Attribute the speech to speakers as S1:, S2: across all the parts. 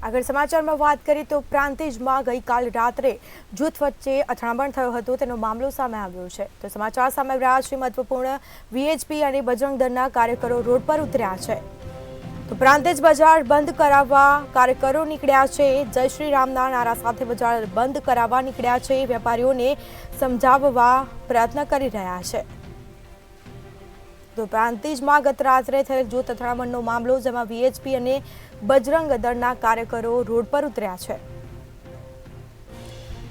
S1: આગળ સમાચારમાં વાત કરીએ તો પ્રાંતિજમાં ગઈકાલ રાત્રે જૂથ વચ્ચે અથડામણ થયો હતો તેનો મામલો સામે આવ્યો છે। તો સમાચાર સામે આવ્યા છે મહત્વપૂર્ણ વીએચપી અને બજરંગ દળના કાર્યકરો રોડ પર ઉતર્યા છે। તો પ્રાંતિજ બજાર બંધ કરાવવા કાર્યકરો નીકળ્યા છે। જય શ્રી રામના નારા સાથે બજાર બંધ કરાવવા નીકળ્યા છે। વેપારીઓને સમજાવવા પ્રયત્ન કરી રહ્યા છે। તો પ્રાંતિજમાં ગત રાત્રે થયેલ જૂથ અથડામણનો મામલો જેમાં વીએચપી અને બજરંગ દળના કાર્યકરો રોડ પર ઉતર્યા છે।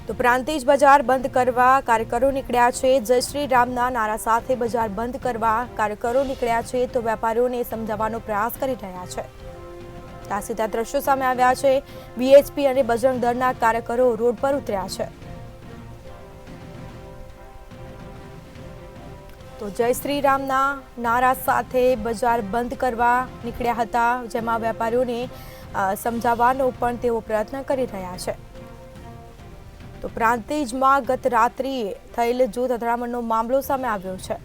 S1: તો પ્રાંતિજ બજાર બંધ કરવા કાર્યકરો નીકળ્યા છે। જય શ્રી રામના નારા સાથે બજાર બંધ કરવા કાર્યકરો નીકળ્યા છે। તો વેપારીઓને સમજાવવાનો પ્રયાસ કરી રહ્યા છે। આ સીધા દ્રશ્યો સામે આવ્યા છે। વીએચપી અને બજરંગ દળના કાર્યકરો રોડ પર ઉતર્યા છે। તો જય શ્રી રામના નારા સાથે બજાર બંધ કરવા નીકળ્યા હતા, જેમાં વેપારીઓને સમજાવવાનો પણ તેઓ પ્રયત્ન કરી રહ્યા છે। તો પ્રાંતિજમાં ગત રાત્રિએ થયેલ જૂથ અથડામણનો મામલો સામે આવ્યો છે।